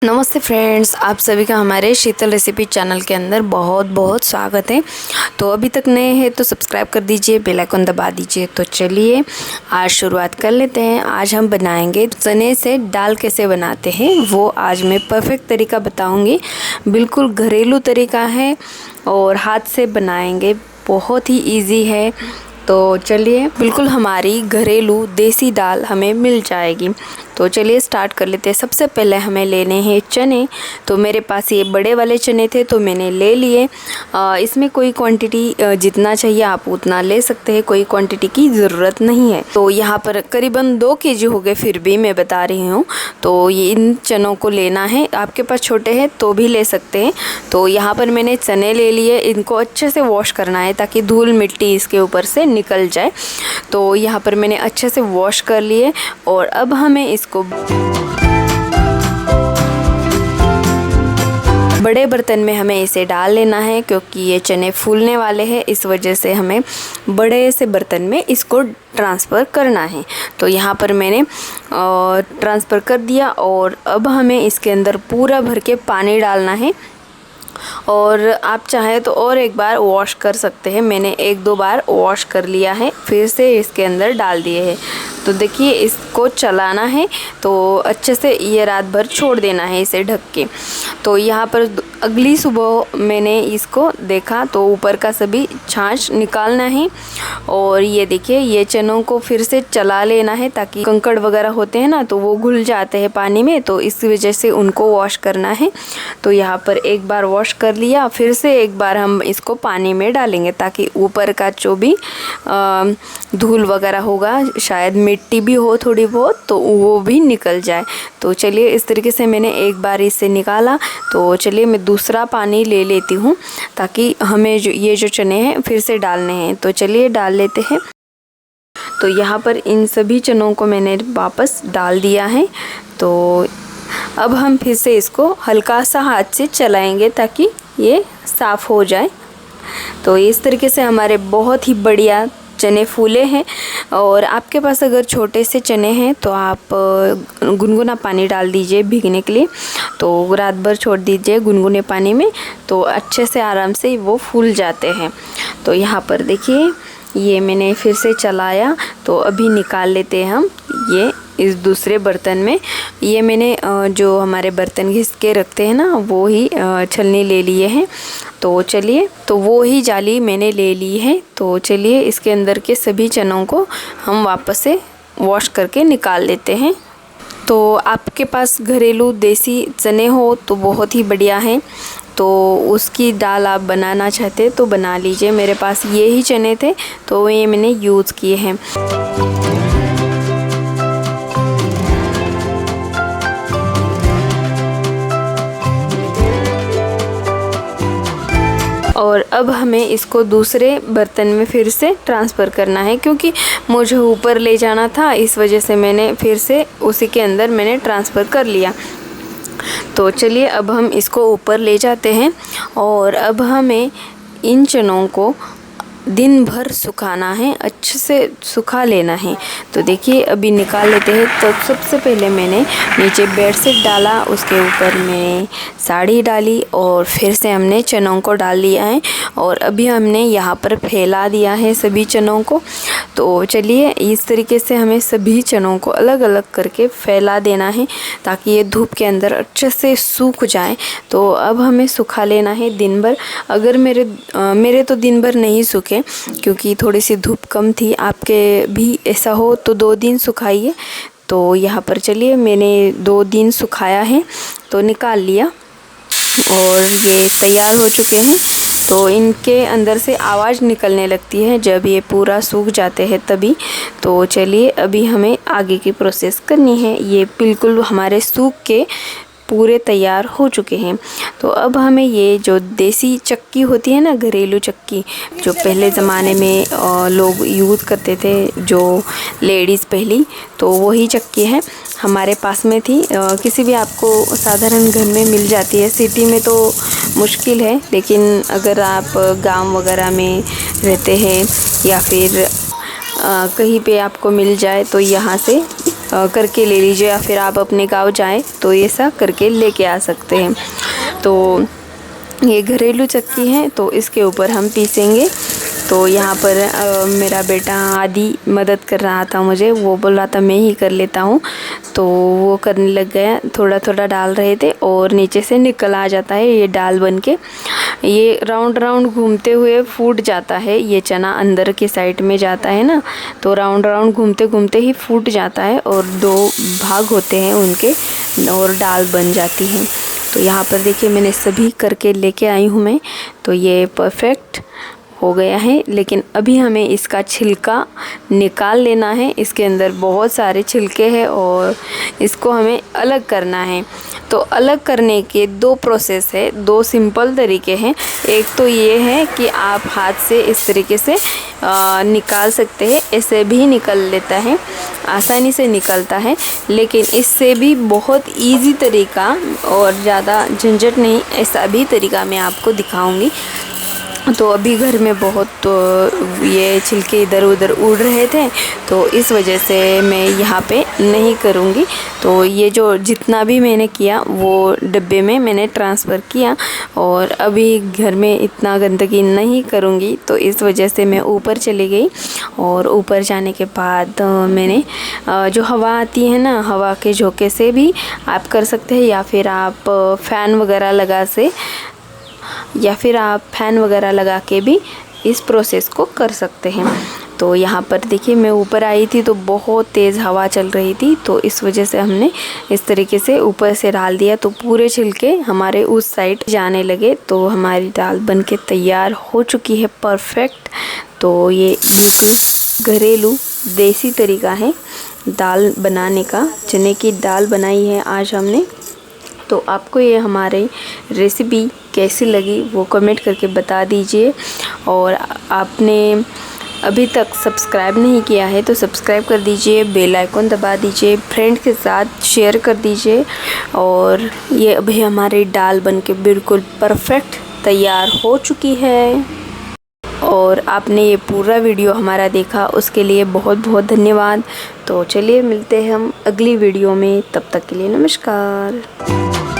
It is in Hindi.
नमस्ते फ्रेंड्स, आप सभी का हमारे शीतल रेसिपी चैनल के अंदर बहुत बहुत स्वागत है। तो अभी तक नए हैं तो सब्सक्राइब कर दीजिए, बेल आइकन दबा दीजिए। तो चलिए आज शुरुआत कर लेते हैं। आज हम बनाएंगे चने से दाल कैसे बनाते हैं, वो आज मैं परफेक्ट तरीका बताऊंगी। बिल्कुल घरेलू तरीका है और हाथ से बनाएंगे, बहुत ही ईजी है। तो चलिए, बिल्कुल हमारी घरेलू देसी दाल हमें मिल जाएगी। तो चलिए स्टार्ट कर लेते हैं। सबसे पहले हमें लेने हैं चने। तो मेरे पास ये बड़े वाले चने थे तो मैंने ले लिए। इसमें कोई क्वांटिटी जितना चाहिए आप उतना ले सकते हैं, कोई क्वांटिटी की ज़रूरत नहीं है। तो यहाँ पर करीबन 2 केजी हो गए, फिर भी मैं बता रही हूँ। तो ये इन चनों को लेना है, आपके पास छोटे हैं तो भी ले सकते हैं। तो यहाँ पर मैंने चने ले लिए, इनको अच्छे से वॉश करना है ताकि धूल मिट्टी इसके ऊपर से निकल जाए। तो यहाँ पर मैंने अच्छे से वॉश कर लिए और अब हमें इसको बड़े बर्तन में हमें इसे डाल लेना है, क्योंकि ये चने फूलने वाले हैं। इस वजह से हमें बड़े से बर्तन में इसको ट्रांसफ़र करना है। तो यहाँ पर मैंने ट्रांसफ़र कर दिया और अब हमें इसके अंदर पूरा भर के पानी डालना है। और आप चाहें तो और एक बार वॉश कर सकते हैं। मैंने 1-2 बार वॉश कर लिया है, फिर से इसके अंदर डाल दिए हैं। तो देखिए, इसको चलाना है तो अच्छे से ये रात भर छोड़ देना है इसे ढक के। तो यहाँ पर अगली सुबह मैंने इसको देखा तो ऊपर का सभी छाछ निकालना है। और ये देखिए, ये चनों को फिर से चला लेना है ताकि कंकड़ वगैरह होते हैं ना, तो वो घुल जाते हैं पानी में, तो इस वजह से उनको वॉश करना है। तो यहाँ पर एक बार वॉश कर लिया, फिर से एक बार हम इसको पानी में डालेंगे ताकि ऊपर का जो भी धूल वगैरह होगा, शायद मिट्टी भी हो थोड़ी बहुत, तो वो भी निकल जाए। तो चलिए, इस तरीके से मैंने एक बार इसे निकाला। तो चलिए मैं दूसरा पानी ले लेती हूँ ताकि हमें ये जो चने हैं फिर से डालने हैं। तो चलिए डाल लेते हैं। तो यहाँ पर इन सभी चनों को मैंने वापस डाल दिया है। तो अब हम फिर से इसको हल्का सा हाथ से चलाएंगे ताकि ये साफ़ हो जाए। तो इस तरीके से हमारे बहुत ही बढ़िया चने फूले हैं। और आपके पास अगर छोटे से चने हैं तो आप गुनगुना पानी डाल दीजिए भीगने के लिए। तो रात भर छोड़ दीजिए गुनगुने पानी में, तो अच्छे से आराम से वो फूल जाते हैं। तो यहाँ पर देखिए, ये मैंने फिर से चलाया। तो अभी निकाल लेते हैं हम ये इस दूसरे बर्तन में। ये मैंने जो हमारे बर्तन घिस के रखते हैं ना, वो ही छलनी ले लिए हैं। तो चलिए, तो वो ही जाली मैंने ले ली है। तो चलिए, इसके अंदर के सभी चनों को हम वापस से वॉश करके निकाल लेते हैं। तो आपके पास घरेलू देसी चने हो तो बहुत ही बढ़िया है। तो उसकी दाल आप बनाना चाहते तो बना लीजिए। मेरे पास ये ही चने थे तो ये मैंने यूज़ किए हैं। और अब हमें इसको दूसरे बर्तन में फिर से ट्रांसफ़र करना है, क्योंकि मुझे ऊपर ले जाना था, इस वजह से मैंने फिर से उसी के अंदर मैंने ट्रांसफ़र कर लिया। तो चलिए, अब हम इसको ऊपर ले जाते हैं और अब हमें इन चनों को दिन भर सुखाना है, अच्छे से सुखा लेना है। तो देखिए, अभी निकाल लेते हैं। तो सबसे पहले मैंने नीचे बेडशीट डाला, उसके ऊपर मैंने साड़ी डाली और फिर से हमने चनों को डाल दिया है। और अभी हमने यहाँ पर फैला दिया है सभी चनों को। तो चलिए, इस तरीके से हमें सभी चनों को अलग अलग करके फैला देना है ताकि ये धूप के अंदर अच्छे से सूख जाए। तो अब हमें सुखा लेना है दिन भर। अगर मेरे तो दिन भर नहीं सूखे क्योंकि थोड़ी सी धूप कम थी। आपके भी ऐसा हो तो 2 दिन सुखाइए। तो यहाँ पर चलिए, मैंने 2 दिन सुखाया है तो निकाल लिया और ये तैयार हो चुके हैं। तो इनके अंदर से आवाज़ निकलने लगती है जब ये पूरा सूख जाते हैं तभी। तो चलिए, अभी हमें आगे की प्रोसेस करनी है। ये बिल्कुल हमारे सूख के पूरे तैयार हो चुके हैं। तो अब हमें ये जो देसी चक्की होती है ना, घरेलू चक्की, जो पहले ज़माने में लोग यूज़ करते थे, जो लेडीज़ पहली, तो वही चक्की है, हमारे पास में थी। किसी भी आपको साधारण घर में मिल जाती है, सिटी में तो मुश्किल है, लेकिन अगर आप गांव वगैरह में रहते हैं या फिर कहीं पे आपको मिल जाए तो यहाँ से करके ले लीजिए, या फिर आप अपने गांव जाएं तो ये सब करके लेके आ सकते हैं। तो ये घरेलू चक्की है, तो इसके ऊपर हम पीसेंगे। तो यहाँ पर मेरा बेटा आदि मदद कर रहा था मुझे, वो बोल रहा था मैं ही कर लेता हूँ, तो वो करने लग गया। थोड़ा थोड़ा डाल रहे थे और नीचे से निकल आ जाता है ये दाल बन के। ये राउंड राउंड घूमते हुए फूट जाता है, ये चना अंदर के साइड में जाता है ना, तो राउंड राउंड घूमते घूमते ही फूट जाता है और 2 भाग होते हैं उनके और दाल बन जाती है। तो यहाँ पर देखिए मैंने सभी करके लेके आई हूँ मैं। तो ये परफेक्ट हो गया है, लेकिन अभी हमें इसका छिलका निकाल लेना है। इसके अंदर बहुत सारे छिलके हैं और इसको हमें अलग करना है। तो अलग करने के 2 प्रोसेस है, 2 सिंपल तरीके हैं। एक तो ये है कि आप हाथ से इस तरीके से निकाल सकते हैं, ऐसे भी निकल लेता है, आसानी से निकलता है। लेकिन इससे भी बहुत इजी तरीका और ज़्यादा झंझट नहीं, ऐसा भी तरीका मैं आपको दिखाऊंगी। तो अभी घर में बहुत ये छिलके इधर उधर उड़ रहे थे, तो इस वजह से मैं यहाँ पे नहीं करूँगी। तो ये जो जितना भी मैंने किया वो डब्बे में मैंने ट्रांसफ़र किया, और अभी घर में इतना गंदगी नहीं करूँगी, तो इस वजह से मैं ऊपर चली गई। और ऊपर जाने के बाद मैंने जो हवा आती है ना, हवा के झोंके से भी आप कर सकते हैं, या फिर आप फ़ैन वगैरह लगा के भी इस प्रोसेस को कर सकते हैं। तो यहाँ पर देखिए मैं ऊपर आई थी तो बहुत तेज़ हवा चल रही थी, तो इस वजह से हमने इस तरीके से ऊपर से डाल दिया, तो पूरे छिलके हमारे उस साइड जाने लगे। तो हमारी दाल बनके तैयार हो चुकी है परफेक्ट। तो ये बिल्कुल घरेलू देसी तरीका है दाल बनाने का। चने की दाल बनाई है आज हमने। तो आपको ये हमारी रेसिपी कैसी लगी वो कमेंट करके बता दीजिए, और आपने अभी तक सब्सक्राइब नहीं किया है तो सब्सक्राइब कर दीजिए, बेल आइकन दबा दीजिए, फ्रेंड के साथ शेयर कर दीजिए। और ये अभी हमारी दाल बनके बिल्कुल परफेक्ट तैयार हो चुकी है। और आपने ये पूरा वीडियो हमारा देखा उसके लिए बहुत बहुत धन्यवाद। तो चलिए मिलते हैं हम अगली वीडियो में, तब तक के लिए नमस्कार।